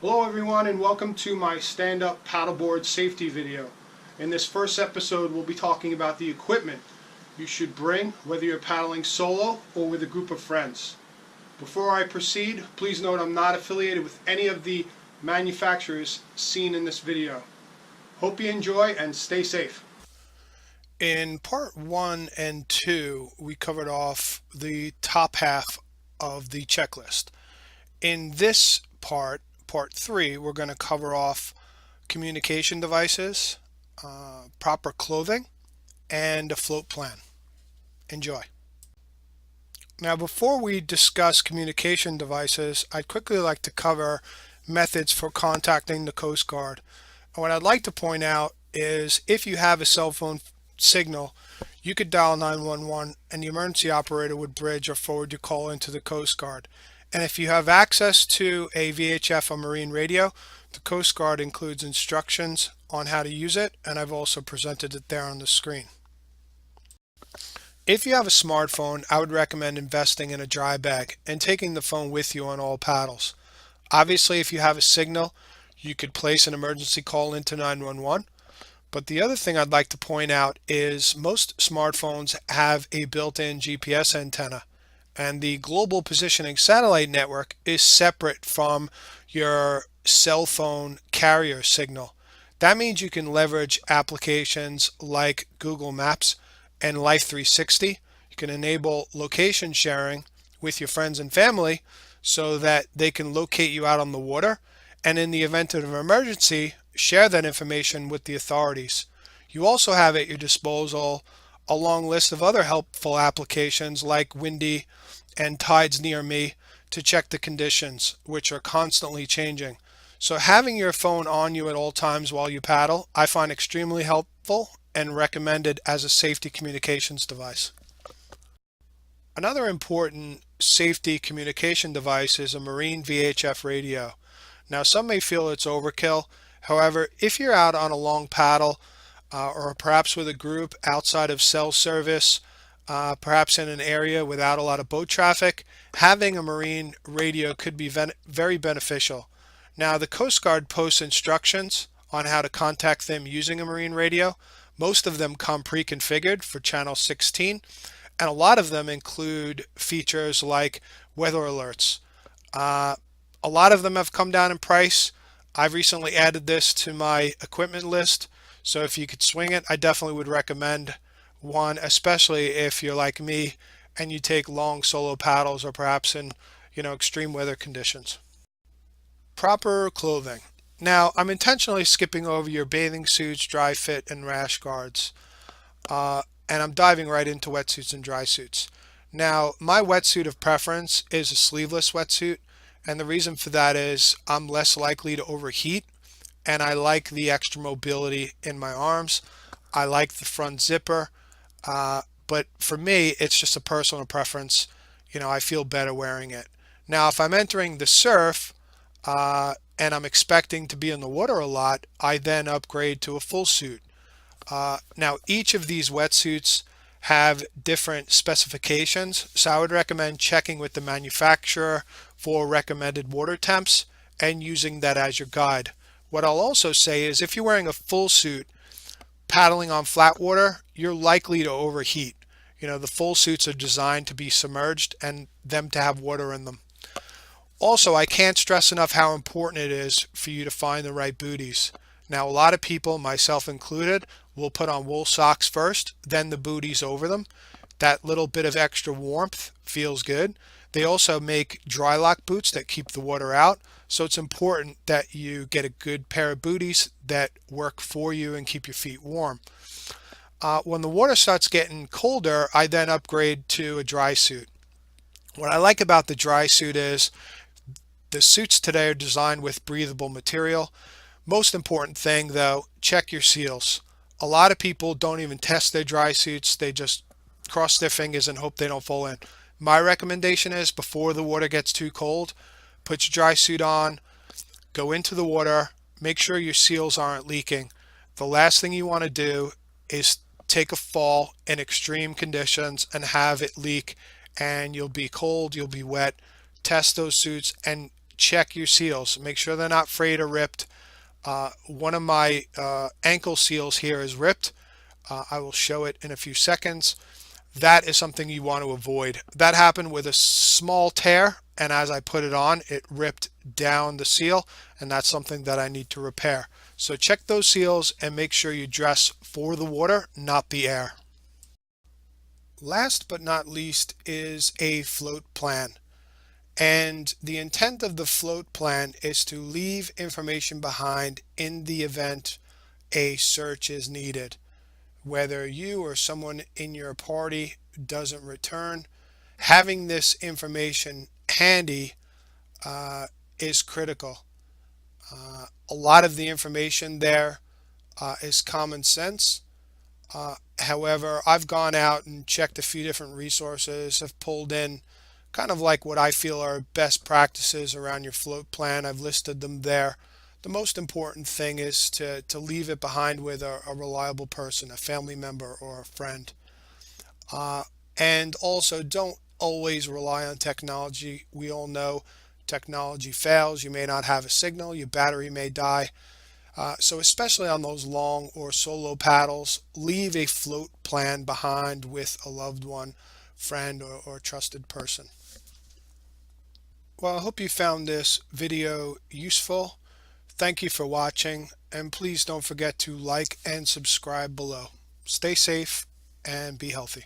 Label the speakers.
Speaker 1: Hello everyone and welcome to my stand-up paddleboard safety video. In this first episode we'll be talking about the equipment you should bring whether you're paddling solo or with a group of friends. Before I proceed, please note I'm not affiliated with any of the manufacturers seen in this video. Hope you enjoy and stay safe. In part 1 and 2 we covered off the top half of the checklist. In this part 3, we're going to cover off communication devices, proper clothing, and a float plan. Enjoy. Now, before we discuss communication devices, I'd quickly like to cover methods for contacting the Coast Guard. And what I'd like to point out is if you have a cell phone signal, you could dial 911 and the emergency operator would bridge or forward your call into the Coast Guard. And if you have access to a VHF or marine radio, the Coast Guard includes instructions on how to use it, and I've also presented it there on the screen. If you have a smartphone, I would recommend investing in a dry bag and taking the phone with you on all paddles. Obviously, if you have a signal, you could place an emergency call into 911. But the other thing I'd like to point out is most smartphones have a built-in GPS antenna. And the global positioning satellite network is separate from your cell phone carrier signal. That means you can leverage applications like Google Maps and Life 360. You can enable location sharing with your friends and family so that they can locate you out on the water, and in the event of an emergency, share that information with the authorities. You also have at your disposal a long list of other helpful applications like Windy and Tides Near Me to check the conditions, which are constantly changing. So having your phone on you at all times while you paddle, I find extremely helpful and recommended as a safety communications device. Another important safety communication device is a marine VHF radio. Now, some may feel it's overkill. However, if you're out on a long paddle or perhaps with a group outside of cell service, perhaps in an area without a lot of boat traffic, having a marine radio could be very beneficial. Now, the Coast Guard posts instructions on how to contact them using a marine radio. Most of them come pre-configured for channel 16, and a lot of them include features like weather alerts. A lot of them have come down in price. I've recently added this to my equipment list, so if you could swing it, I definitely would recommend one, especially if you're like me and you take long solo paddles or perhaps in extreme weather conditions. Proper clothing. Now, I'm intentionally skipping over your bathing suits, dry fit, and rash guards, and I'm diving right into wetsuits and dry suits. Now, my wetsuit of preference is a sleeveless wetsuit, and the reason for that is I'm less likely to overheat, and I like the extra mobility in my arms. I like the front zipper, but for me, it's just a personal preference. I feel better wearing it. Now, if I'm entering the surf and I'm expecting to be in the water a lot, I then upgrade to a full suit. Now, each of these wetsuits have different specifications, so I would recommend checking with the manufacturer for recommended water temps and using that as your guide. What I'll also say is if you're wearing a full suit, paddling on flat water, you're likely to overheat. The full suits are designed to be submerged and them to have water in them. Also, I can't stress enough how important it is for you to find the right booties. Now, a lot of people, myself included, will put on wool socks first, then the booties over them. That little bit of extra warmth feels good. They also make dry lock boots that keep the water out. So it's important that you get a good pair of booties that work for you and keep your feet warm. When the water starts getting colder, I then upgrade to a dry suit. What I like about the dry suit is the suits today are designed with breathable material. Most important thing though, check your seals. A lot of people don't even test their dry suits. They just cross their fingers and hope they don't fall in. My recommendation is before the water gets too cold, put your dry suit on, go into the water, make sure your seals aren't leaking. The last thing you want to do is take a fall in extreme conditions and have it leak, and you'll be cold, you'll be wet. Test those suits and check your seals. Make sure they're not frayed or ripped. One of my ankle seals here is ripped. I will show it in a few seconds. That is something you want to avoid. That happened with a small tear, and as I put it on, it ripped down the seal, and that's something that I need to repair. So check those seals and make sure you dress for the water, not the air. Last but not least is a float plan. And the intent of the float plan is to leave information behind in the event a search is needed. Whether you or someone in your party doesn't return, having this information handy is critical. A lot of the information there is common sense. However, I've gone out and checked a few different resources, have pulled in kind of like what I feel are best practices around your float plan. I've listed them there. The most important thing is to leave it behind with a reliable person, a family member or a friend. And also don't always rely on technology. We all know technology fails. You may not have a signal, your battery may die. So especially on those long or solo paddles, leave a float plan behind with a loved one, friend, or trusted person. Well, I hope you found this video useful. Thank you for watching, and please don't forget to like and subscribe below. Stay safe and be healthy.